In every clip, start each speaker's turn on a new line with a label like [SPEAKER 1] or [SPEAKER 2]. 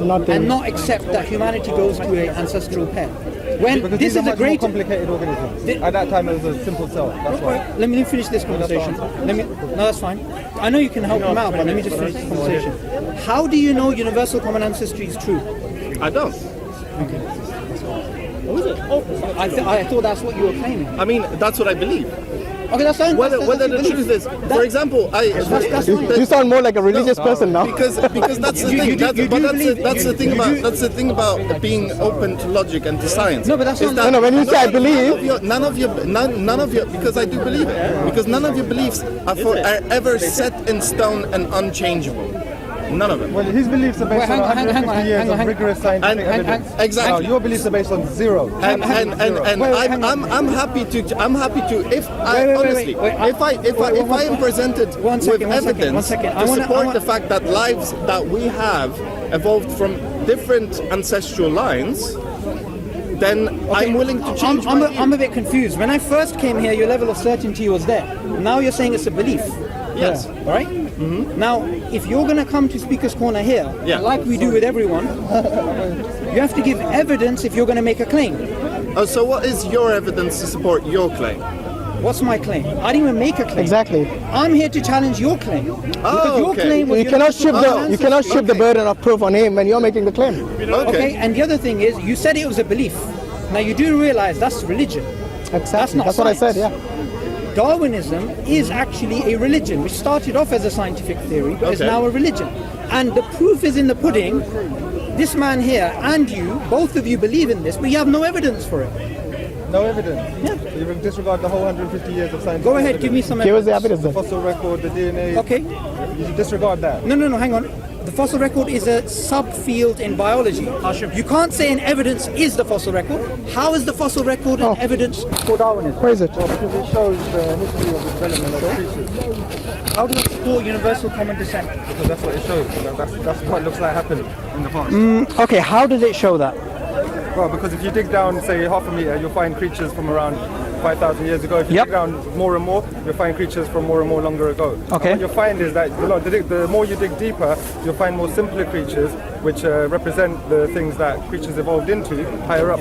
[SPEAKER 1] and not accept that humanity goes to an ancestral pair. When
[SPEAKER 2] Because
[SPEAKER 1] this
[SPEAKER 2] these
[SPEAKER 1] is
[SPEAKER 2] are
[SPEAKER 1] a
[SPEAKER 2] much more
[SPEAKER 1] great.
[SPEAKER 2] complicated organisms. At that time, it was a simple cell. That's why.
[SPEAKER 1] Let me finish this conversation. No, that's fine. I know you can help him out, but let me just finish this conversation. How do you know universal common ancestry is true?
[SPEAKER 3] I don't.
[SPEAKER 1] What was it? I thought that's what you were claiming.
[SPEAKER 3] I mean, that's what I believe.
[SPEAKER 1] Okay, that's fine.
[SPEAKER 3] Whether
[SPEAKER 1] That's
[SPEAKER 3] the
[SPEAKER 1] your
[SPEAKER 3] truth
[SPEAKER 1] belief.
[SPEAKER 3] is, for example,
[SPEAKER 1] That's fine.
[SPEAKER 4] You sound more like a religious person now.
[SPEAKER 3] because that's the thing. That's the thing about being open to logic and to science.
[SPEAKER 1] No, but that's
[SPEAKER 3] is
[SPEAKER 1] not-
[SPEAKER 3] that
[SPEAKER 4] No, when you say I believe-
[SPEAKER 3] none of your because I do believe it, because none of your beliefs are ever set in stone and unchangeable. None of them.
[SPEAKER 2] Well, his beliefs are based
[SPEAKER 1] hang
[SPEAKER 2] on
[SPEAKER 1] on,
[SPEAKER 2] 150 years of rigorous scientific evidence.
[SPEAKER 3] Exactly.
[SPEAKER 2] Now, your beliefs are based on zero.
[SPEAKER 3] And I'm happy to if I honestly if I am presented with evidence to support the fact that lives that we have evolved from different ancestral lines, then I'm willing to change my view.
[SPEAKER 1] I'm a bit confused. When I first came here, your level of certainty was there. Now you're saying it's a belief.
[SPEAKER 3] Yes.
[SPEAKER 1] All right? Now, if you're going to come to Speaker's Corner here, like we do with everyone, you have to give evidence if you're going to make a claim.
[SPEAKER 3] Oh, so what is your evidence to support your claim?
[SPEAKER 1] What's my claim? I didn't even make a claim.
[SPEAKER 4] Exactly.
[SPEAKER 1] I'm here to challenge your claim. Because your
[SPEAKER 3] okay.
[SPEAKER 1] claim was
[SPEAKER 4] You cannot shift
[SPEAKER 1] universal
[SPEAKER 4] you cannot shift the burden of proof on him when you're making the claim.
[SPEAKER 1] Okay, and the other thing is, you said it was a belief. Now, you do realize that's religion.
[SPEAKER 4] Exactly.
[SPEAKER 1] not
[SPEAKER 4] That's what I said.
[SPEAKER 1] science.
[SPEAKER 4] Yeah.
[SPEAKER 1] Darwinism is actually a religion, which started off as a scientific theory, but is
[SPEAKER 3] Okay.
[SPEAKER 1] now a religion. And the proof is in the pudding. This man here and you, both of you believe in this, but you have no evidence for it.
[SPEAKER 2] No evidence.
[SPEAKER 1] Yeah.
[SPEAKER 2] So you disregard the whole 150 years of science.
[SPEAKER 1] Go ahead, give me some
[SPEAKER 4] Give us the
[SPEAKER 1] evidence.
[SPEAKER 4] evidence then.
[SPEAKER 2] Fossil record, the DNA.
[SPEAKER 1] Okay.
[SPEAKER 2] You disregard that.
[SPEAKER 1] No, hang on. The fossil record is a subfield in biology. You can't say an evidence is the fossil record. How is the fossil record an evidence for Darwinism?
[SPEAKER 4] Where is it?
[SPEAKER 2] Because it shows the history of the development of creatures.
[SPEAKER 1] How does it support universal common descent?
[SPEAKER 2] Because that's what it shows. That's what it looks like happened in the past.
[SPEAKER 4] Okay, how does it show that?
[SPEAKER 2] Well, because if you dig down, say, half a meter, you'll find creatures from around 5,000 years ago. If you
[SPEAKER 4] Yep.
[SPEAKER 2] dig down more and more, you'll find creatures from more and more longer ago.
[SPEAKER 4] Okay.
[SPEAKER 2] And what you'll find is that the more you dig deeper, you'll find more simpler creatures, which represent the things that creatures evolved into higher up.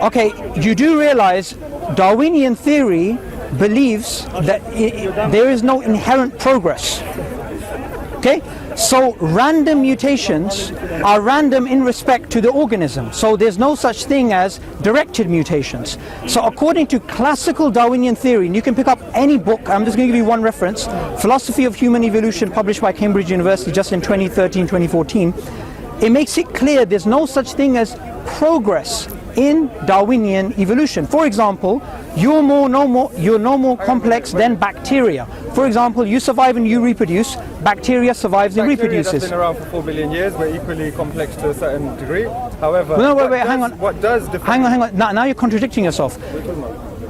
[SPEAKER 4] Okay, you do realize Darwinian theory believes that there is no inherent progress. Okay? So random mutations are random in respect to the organism. So there's no such thing as directed mutations. So according to classical Darwinian theory, and you can pick up any book, I'm just going to give you one reference, Philosophy of Human Evolution, published by Cambridge University just in 2013, 2014, it makes it clear there's no such thing as progress in Darwinian evolution. For example, you're no more complex than bacteria. For example, you survive and you reproduce, bacteria survives and
[SPEAKER 2] Bacteria
[SPEAKER 4] reproduces.
[SPEAKER 2] that's been around for 4 billion years, we're equally complex to a certain degree. However,
[SPEAKER 4] No, wait, hang on.
[SPEAKER 2] What does differ?
[SPEAKER 4] Hang on. Now you're contradicting yourself.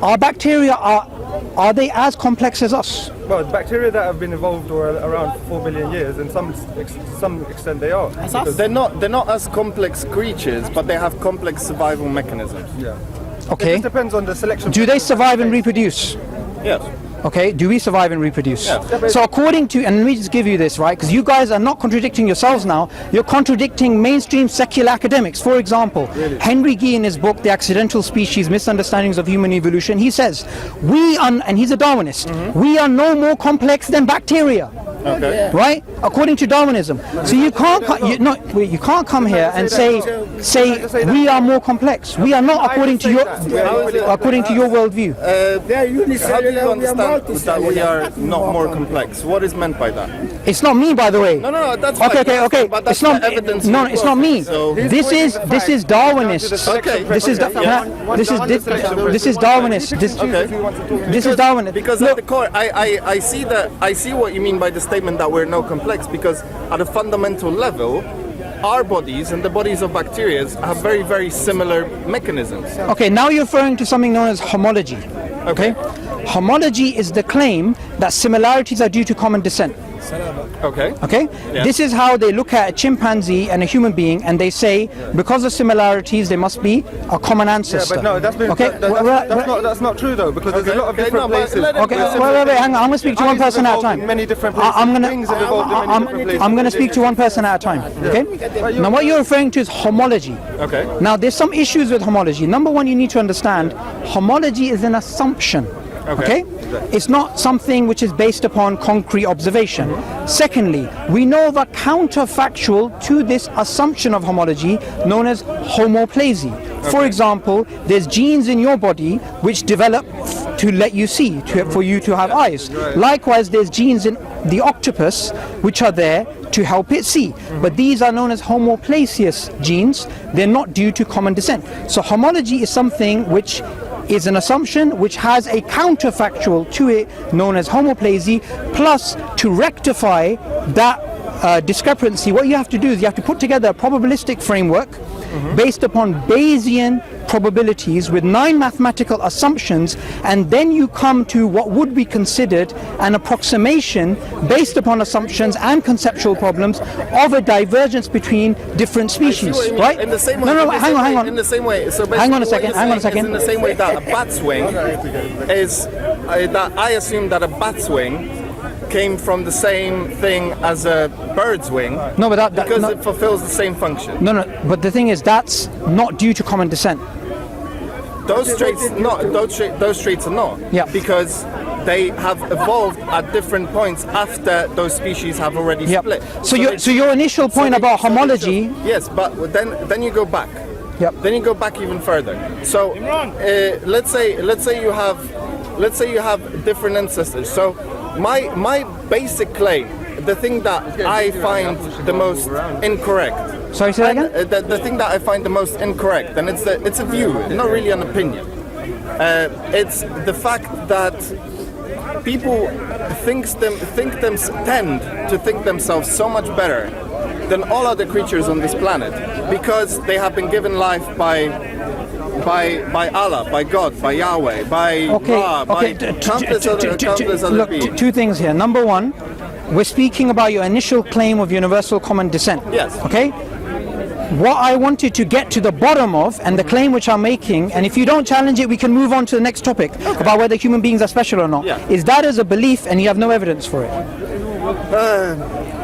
[SPEAKER 4] Our bacteria are they as complex as us?
[SPEAKER 2] Well, bacteria that have been evolved or around for 4 billion years, in some extent they are. Because
[SPEAKER 3] They're not as complex creatures, but they have complex survival mechanisms.
[SPEAKER 2] Yeah. It
[SPEAKER 4] Okay.
[SPEAKER 2] just depends on the selection.
[SPEAKER 4] Do they survive and reproduce?
[SPEAKER 3] Yes.
[SPEAKER 4] Okay, do we survive and reproduce?
[SPEAKER 3] Yeah.
[SPEAKER 4] So according to, and let me just give you this, right, because you guys are not contradicting yourselves now, you're contradicting mainstream secular academics. For example, Henry Gee in his book, The Accidental Species, Misunderstandings of Human Evolution, he says, and he's a Darwinist, we are no more complex than bacteria.
[SPEAKER 3] Okay.
[SPEAKER 4] Right, according to Darwinism. So you can't you can't come here and say we are more complex. We are not according to your worldview.
[SPEAKER 3] How do you understand that we are not more complex? What is meant by that?
[SPEAKER 4] It's not me, by the way.
[SPEAKER 3] No, that's fine.
[SPEAKER 4] Okay.
[SPEAKER 3] But that's
[SPEAKER 4] It's not
[SPEAKER 3] the evidence.
[SPEAKER 4] No,
[SPEAKER 3] you
[SPEAKER 4] it's not me.
[SPEAKER 3] So
[SPEAKER 4] This is Darwinist.
[SPEAKER 3] Okay.
[SPEAKER 4] This is Darwinist. This is Darwinist.
[SPEAKER 3] Because at the core, I see what you mean by the statement that we're no complex, because at a fundamental level, our bodies and the bodies of bacteria have very, very similar mechanisms.
[SPEAKER 4] Okay, now you're referring to something known as homology. Okay? Homology is the claim that similarities are due to common descent.
[SPEAKER 2] Okay.
[SPEAKER 4] Okay?
[SPEAKER 2] Yeah.
[SPEAKER 4] This is how they look at a chimpanzee and a human being, and they say, because of similarities, there must be a common ancestor.
[SPEAKER 2] Yeah, but no, that's been,
[SPEAKER 4] okay?
[SPEAKER 2] that's not true though, because there's a lot of different places.
[SPEAKER 4] Okay, wait, hang on. I'm going to speak to one person at a time.
[SPEAKER 2] Many different places.
[SPEAKER 4] I'm going to speak to one person at a time. Okay? Now, what you're referring to is homology.
[SPEAKER 2] Okay.
[SPEAKER 4] Now, there's some issues with homology. Number one, you need to understand homology is an assumption. Okay? It's not something which is based upon concrete observation. Secondly, we know of a counterfactual to this assumption of homology known as homoplasy. For example, there's genes in your body which develop to let you see, for you to have eyes. Likewise, there's genes in the octopus which are there to help it see. But these are known as homoplacious genes. They're not due to common descent. So homology is something which is an assumption which has a counterfactual to it known as homoplasy. Plus, to rectify that discrepancy, what you have to do is you have to put together a probabilistic framework based upon Bayesian probabilities with 9 mathematical assumptions, and then you come to what would be considered an approximation based upon assumptions and conceptual problems of a divergence between different species, right?
[SPEAKER 3] In the same way.
[SPEAKER 4] No, hang on.
[SPEAKER 3] In the same way. So
[SPEAKER 4] hang on a second.
[SPEAKER 3] In the same way that a bat's wing is that I assume that a bat's wing came from the same thing as a bird's wing.
[SPEAKER 4] No, but
[SPEAKER 3] because it fulfills the same function.
[SPEAKER 4] No. But the thing is, that's not due to common descent.
[SPEAKER 3] Those traits are not.
[SPEAKER 4] Yeah.
[SPEAKER 3] Because they have evolved at different points after those species have already split.
[SPEAKER 4] So your initial point about homology.
[SPEAKER 3] Yes, but then you go back.
[SPEAKER 4] Yep.
[SPEAKER 3] Then you go back even further. So let's say you have different ancestors. So my basic claim, the thing that I find the most incorrect.
[SPEAKER 4] Sorry, say that again?
[SPEAKER 3] The thing that I find the most incorrect, and it's a view, not really an opinion. It's the fact that people tend to think themselves so much better than all other creatures on this planet because they have been given life by Allah, by God, by Yahweh, by Ra, by countless other beings.
[SPEAKER 4] Two things here. Number one, we're speaking about your initial claim of universal common descent.
[SPEAKER 3] Yes.
[SPEAKER 4] Okay? What I wanted to get to the bottom of, and the claim which I'm making, and if you don't challenge it, we can move on to the next topic about whether human beings are special or not, is that as a belief and you have no evidence for it.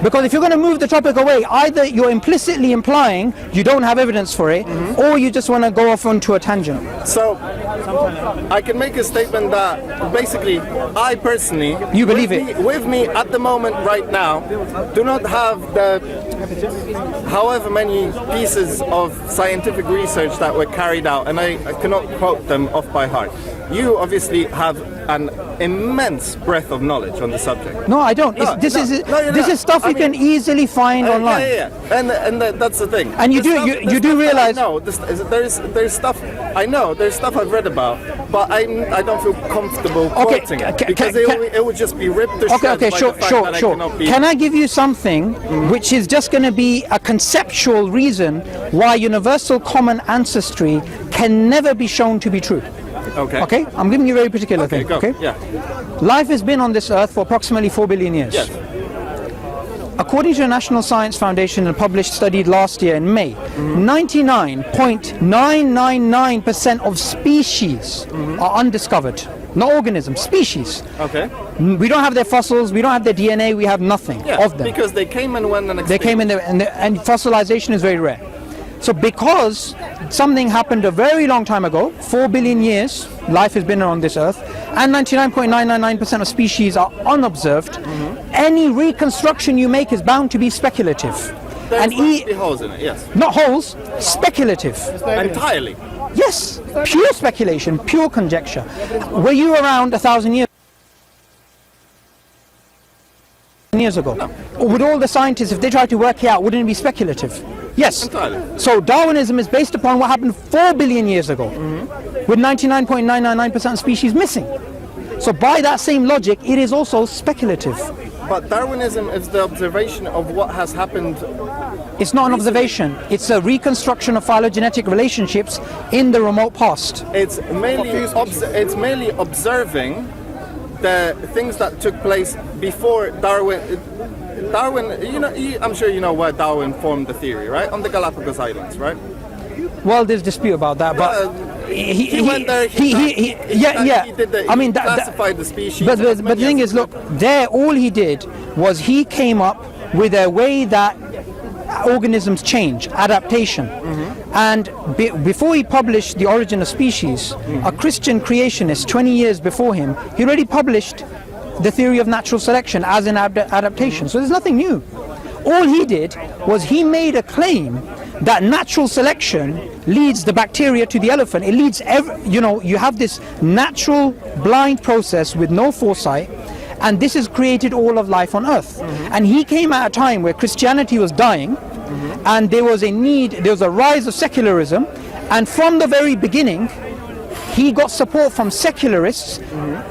[SPEAKER 4] Because if you're going to move the topic away, either you're implicitly implying you don't have evidence for it, or you just want to go off onto a tangent.
[SPEAKER 3] So, I can make a statement that basically, I personally,
[SPEAKER 4] you believe it
[SPEAKER 3] with me at the moment right now, do not have the however many pieces of scientific research that were carried out, and I cannot quote them off by heart. You obviously have an immense breadth of knowledge on the subject.
[SPEAKER 4] No, I don't. This is stuff you can easily find online.
[SPEAKER 3] Yeah. And that's the thing.
[SPEAKER 4] And you do realize.
[SPEAKER 3] No, there's stuff I know. There's stuff I've read about, but I don't feel comfortable quoting it because it would just be ripped to shreds by the fact that I cannot be.
[SPEAKER 4] Can I give you something which is just going to be a conceptual reason why universal common ancestry can never be shown to be true? Okay, I'm giving you a very particular thing.
[SPEAKER 3] Go.
[SPEAKER 4] Okay,
[SPEAKER 3] yeah.
[SPEAKER 4] Life has been on this earth for approximately 4 billion years.
[SPEAKER 3] Yes.
[SPEAKER 4] According to the National Science Foundation, and published study last year in May, 99.999% of species are undiscovered. Not organisms, species.
[SPEAKER 3] Okay.
[SPEAKER 4] We don't have their fossils, we don't have their DNA, we have nothing of them.
[SPEAKER 3] Because they came and went and extinct.
[SPEAKER 4] They came in there, and fossilization is very rare. So because something happened a very long time ago, 4 billion years, life has been on this earth, and 99.999% of species are unobserved, any reconstruction you make is bound to be speculative.
[SPEAKER 3] There must be holes in it, yes.
[SPEAKER 4] Not holes, speculative.
[SPEAKER 3] Entirely.
[SPEAKER 4] Yes, pure speculation, pure conjecture. Were you around 1,000 years ago?
[SPEAKER 3] No.
[SPEAKER 4] Or would all the scientists, if they tried to work it out, wouldn't it be speculative? Yes.
[SPEAKER 3] Entirely.
[SPEAKER 4] So Darwinism is based upon what happened 4 billion years ago, with 99.999% of species missing. So by that same logic, it is also speculative.
[SPEAKER 3] But Darwinism is the observation of what has happened.
[SPEAKER 4] It's not an observation. It's a reconstruction of phylogenetic relationships in the remote past.
[SPEAKER 3] It's mainly observing the things that took place before Darwin. Darwin, I'm sure you know where Darwin formed the theory, right? On the Galapagos Islands, right?
[SPEAKER 4] Well, there's dispute about that, but
[SPEAKER 3] he went there. He classified the species.
[SPEAKER 4] But the thing is, look, there all he did was he came up with a way that organisms change, adaptation. And before he published The Origin of Species, a Christian creationist 20 years before him, he already published the theory of natural selection as an adaptation. So there's nothing new. All he did was he made a claim that natural selection leads the bacteria to the elephant. It leads, you have this natural blind process with no foresight, and this has created all of life on Earth. And he came at a time where Christianity was dying, and there was a rise of secularism, and from the very beginning, he got support from secularists,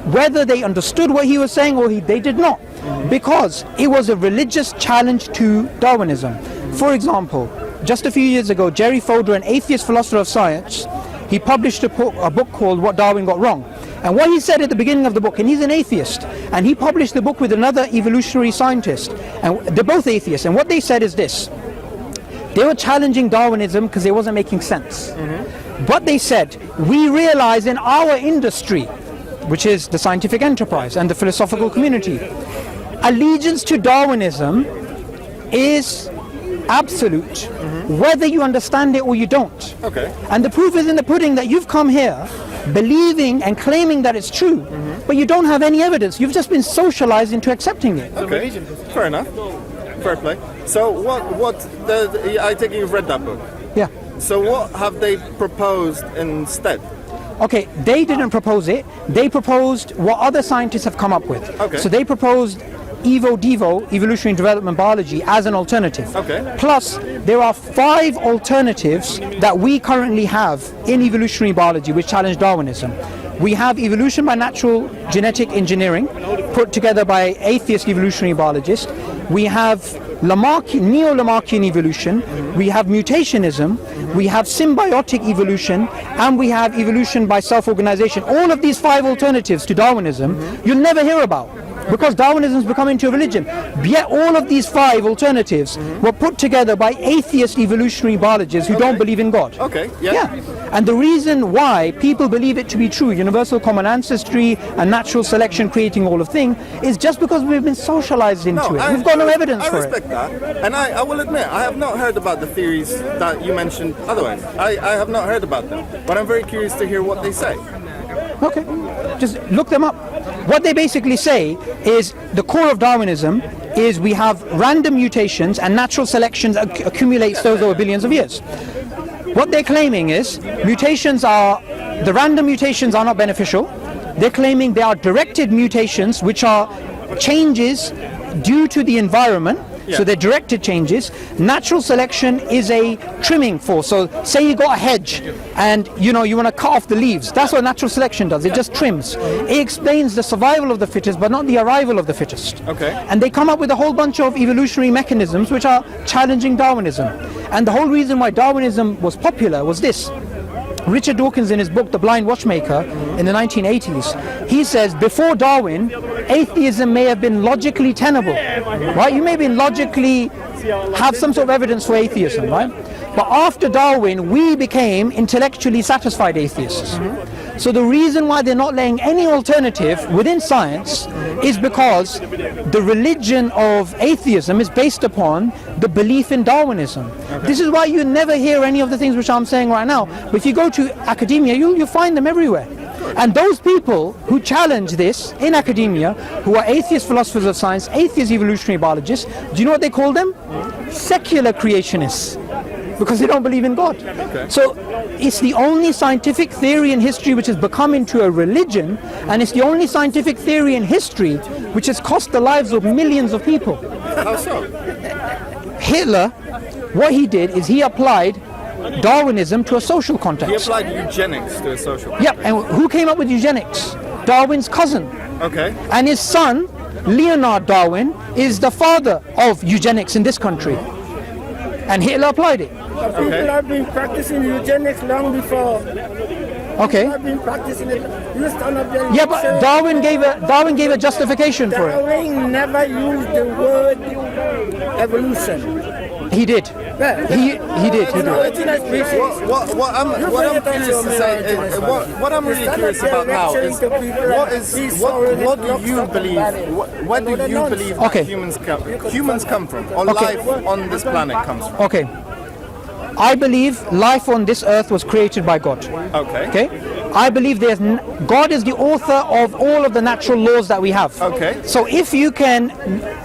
[SPEAKER 4] whether they understood what he was saying or they did not, because it was a religious challenge to Darwinism. For example, just a few years ago, Jerry Fodor, an atheist philosopher of science, he published a book called What Darwin Got Wrong. And what he said at the beginning of the book, and he's an atheist, and he published the book with another evolutionary scientist, and they're both atheists, and what they said is this: they were challenging Darwinism because it wasn't making sense. But they said, we realize in our industry, which is the scientific enterprise and the philosophical community, allegiance to Darwinism is absolute, whether you understand it or you don't.
[SPEAKER 3] Okay.
[SPEAKER 4] And the proof is in the pudding that you've come here believing and claiming that it's true, but you don't have any evidence. You've just been socialized into accepting it.
[SPEAKER 3] Okay, fair enough. Fair play. So I take it you've read that book.
[SPEAKER 4] Yeah.
[SPEAKER 3] So what have they proposed instead?
[SPEAKER 4] Okay, they didn't propose it. They proposed what other scientists have come up with.
[SPEAKER 3] Okay.
[SPEAKER 4] So they proposed Evo-Devo, evolutionary development biology, as an alternative.
[SPEAKER 3] Okay.
[SPEAKER 4] Plus, there are 5 alternatives that we currently have in evolutionary biology which challenge Darwinism. We have evolution by natural genetic engineering, put together by atheist evolutionary biologists. We have neo-Lamarckian evolution, we have mutationism, we have symbiotic evolution, and we have evolution by self-organization. All of these 5 alternatives to Darwinism you'll never hear about, because Darwinism has become into a religion. Yet all of these 5 alternatives were put together by atheist evolutionary biologists who don't believe in God.
[SPEAKER 3] Okay, yeah.
[SPEAKER 4] And the reason why people believe it to be true, universal common ancestry and natural selection creating all of things, is just because we've been socialized into it. We've got no evidence for it.
[SPEAKER 3] I respect that. And I will admit, I have not heard about the theories that you mentioned otherwise. I have not heard about them. But I'm very curious to hear what they say.
[SPEAKER 4] Okay, just look them up. What they basically say is the core of Darwinism is we have random mutations and natural selection accumulates those over billions of years. What they're claiming is the random mutations are not beneficial. They're claiming they are directed mutations, which are changes due to the environment. So they're directed changes. Natural selection is a trimming force. So say you got a hedge and you want to cut off the leaves. That's what natural selection does. It just trims. It explains the survival of the fittest, but not the arrival of the fittest.
[SPEAKER 3] Okay.
[SPEAKER 4] And they come up with a whole bunch of evolutionary mechanisms which are challenging Darwinism. And the whole reason why Darwinism was popular was this. Richard Dawkins, in his book The Blind Watchmaker in the 1980s, he says before Darwin, atheism may have been logically tenable, right? You may have some sort of evidence for atheism, right? But after Darwin, we became intellectually satisfied atheists. So the reason why they're not laying any alternative within science is because the religion of atheism is based upon the belief in Darwinism. This is why you never hear any of the things which I'm saying right now. But if you go to academia, you'll find them everywhere. And those people who challenge this in academia, who are atheist philosophers of science, atheist evolutionary biologists, do you know what they call them? Secular creationists. Because they don't believe in God. So it's the only scientific theory in history which has become into a religion, and it's the only scientific theory in history which has cost the lives of millions of people.
[SPEAKER 3] How so?
[SPEAKER 4] Hitler, what he did is he applied Darwinism to a social context.
[SPEAKER 3] He applied eugenics to a social context.
[SPEAKER 4] Yep, and who came up with eugenics? Darwin's cousin.
[SPEAKER 3] Okay.
[SPEAKER 4] And his son, Leonard Darwin, is the father of eugenics in this country. And Hitler applied it.
[SPEAKER 5] People have been practicing eugenics long before.
[SPEAKER 4] Okay.
[SPEAKER 5] People have been practicing it. You stand up there.
[SPEAKER 4] Yeah, but Darwin gave a justification for it.
[SPEAKER 5] Darwin never used the word evolution.
[SPEAKER 4] He did.
[SPEAKER 5] Yeah.
[SPEAKER 4] He did.
[SPEAKER 3] What I'm curious to say is, what I'm really curious about now is what do you believe? Where do you believe
[SPEAKER 4] Okay.
[SPEAKER 3] that humans come from, or
[SPEAKER 4] Okay.
[SPEAKER 3] life on this planet comes from?
[SPEAKER 4] Okay. I believe life on this earth was created by God.
[SPEAKER 3] Okay.
[SPEAKER 4] Okay? I believe God is the author of all of the natural laws that we have.
[SPEAKER 3] Okay.
[SPEAKER 4] So if you can,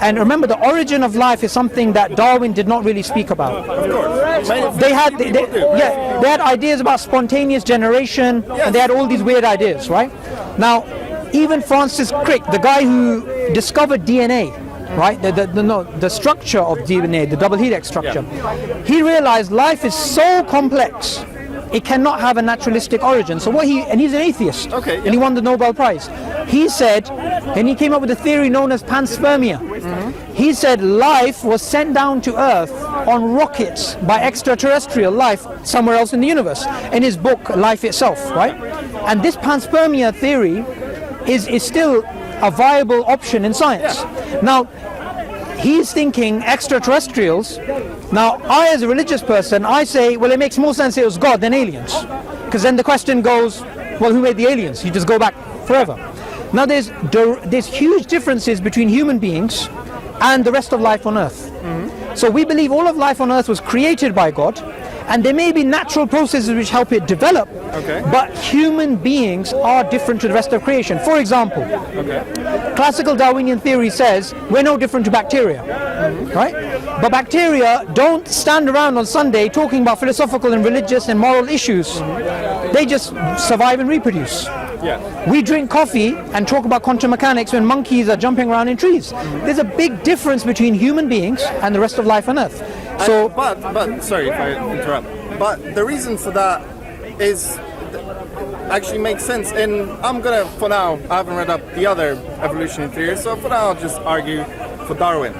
[SPEAKER 4] and remember, the origin of life is something that Darwin did not really speak about.
[SPEAKER 3] Of course.
[SPEAKER 4] They had ideas about spontaneous generation, and they had all these weird ideas, right? Now, even Francis Crick, the guy who discovered DNA, right, the structure of DNA, the double helix structure, he realized life is so complex, it cannot have a naturalistic origin. So and he's an atheist,
[SPEAKER 3] Okay,
[SPEAKER 4] and he won the Nobel Prize. He said, and he came up with a theory known as panspermia. He said life was sent down to Earth on rockets by extraterrestrial life somewhere else in the universe, in his book Life Itself, right? And this panspermia theory is still a viable option in science. Now, he's thinking extraterrestrials. Now, I as a religious person, I say, well, it makes more sense it was God than aliens. Because then the question goes, well, who made the aliens? You just go back forever. Now, there's huge differences between human beings and the rest of life on Earth. So we believe all of life on Earth was created by God, and there may be natural processes which help it develop, but human beings are different to the rest of creation. For example, classical Darwinian theory says we're no different to bacteria, right? But bacteria don't stand around on Sunday talking about philosophical and religious and moral issues. They just survive and reproduce. We drink coffee and talk about quantum mechanics when monkeys are jumping around in trees. There's a big difference between human beings and the rest of life on Earth. So,
[SPEAKER 3] but sorry if I interrupt. But the reason for that is actually makes sense. And I'm gonna, for now, I haven't read up the other evolutionary theories, so for now I'll just argue for Darwin.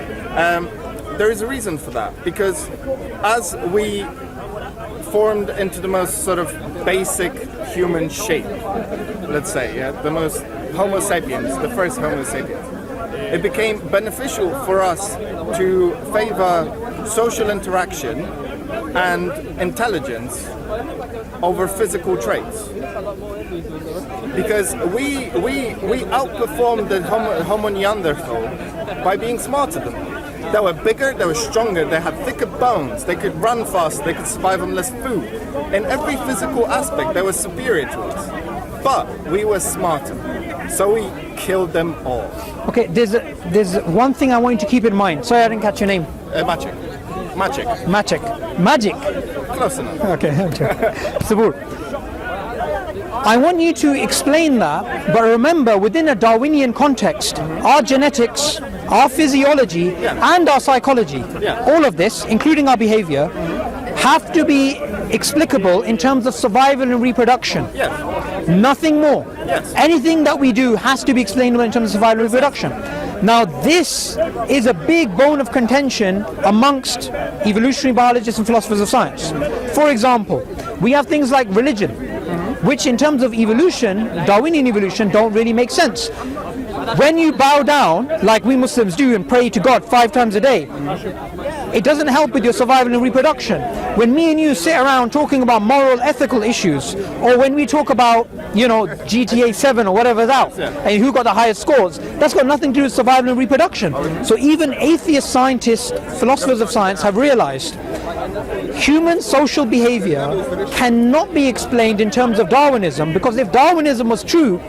[SPEAKER 3] There is a reason for that, because as we formed into the most sort of basic human shape, let's say, the most Homo sapiens, the first Homo sapiens, it became beneficial for us to favor social interaction and intelligence over physical traits, because we outperformed the Homo Neanderthal by being smarter than them. They were bigger, they were stronger, they had thicker bones, they could run fast, they could survive on less food. In every physical aspect, they were superior to us. But we were smarter, so we killed them all.
[SPEAKER 4] okay, there's one thing I want you to keep in mind. Sorry, I didn't catch your name.
[SPEAKER 3] Magic.
[SPEAKER 4] Magic.
[SPEAKER 3] Close enough.
[SPEAKER 4] Okay, Sabur. I want you to explain that, but remember, within a Darwinian context, our genetics, our physiology, and our psychology, all of this, including our behavior, have to be explicable in terms of survival and reproduction. Nothing more. Anything that we do has to be explainable in terms of survival and reproduction. Now, this is a big bone of contention amongst evolutionary biologists and philosophers of science. For example, we have things like religion, which in terms of evolution, Darwinian evolution, don't really make sense. When you bow down, like we Muslims do, and pray to God 5 times a day, it doesn't help with your survival and reproduction. When me and you sit around talking about moral, ethical issues, or when we talk about, GTA 7 or whatever's out, and who got the highest scores, that's got nothing to do with survival and reproduction. So even atheist scientists, philosophers of science, have realized human social behavior cannot be explained in terms of Darwinism, because if Darwinism was true,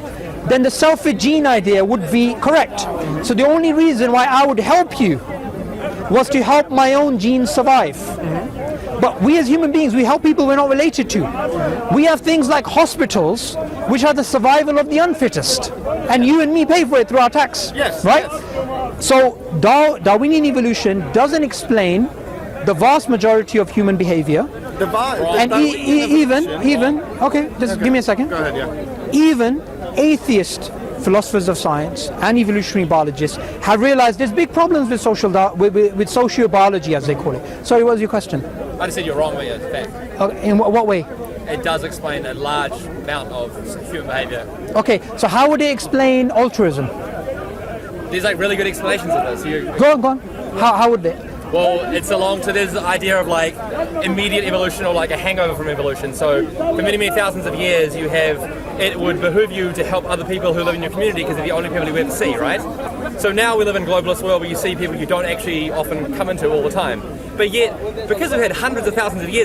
[SPEAKER 4] then the selfish gene idea would be correct. So the only reason why I would help you was to help my own genes survive. But we as human beings, we help people we're not related to. We have things like hospitals, which are the survival of the unfittest. And you and me pay for it through our tax. Right? So Darwinian evolution doesn't explain the vast majority of human behavior. And even, okay, just give me a second.
[SPEAKER 3] Go ahead,
[SPEAKER 4] Even atheist philosophers of science and evolutionary biologists have realized there's big problems with with sociobiology, as they call it. Sorry, what was your question?
[SPEAKER 6] I just said you're wrong, but it's fact.
[SPEAKER 4] In what way?
[SPEAKER 6] It does explain a large amount of human behavior.
[SPEAKER 4] Okay, so how would they explain altruism?
[SPEAKER 6] There's like really good explanations of this.
[SPEAKER 4] Go on. How would they?
[SPEAKER 6] Well, it's along to this idea of like immediate evolution or like a hangover from evolution. So for many, many thousands of years, it would behoove you to help other people who live in your community because they're the only people you ever see, right? So now we live in a globalist world where you see people you don't actually often come into all the time. But yet, because we've had hundreds of thousands of years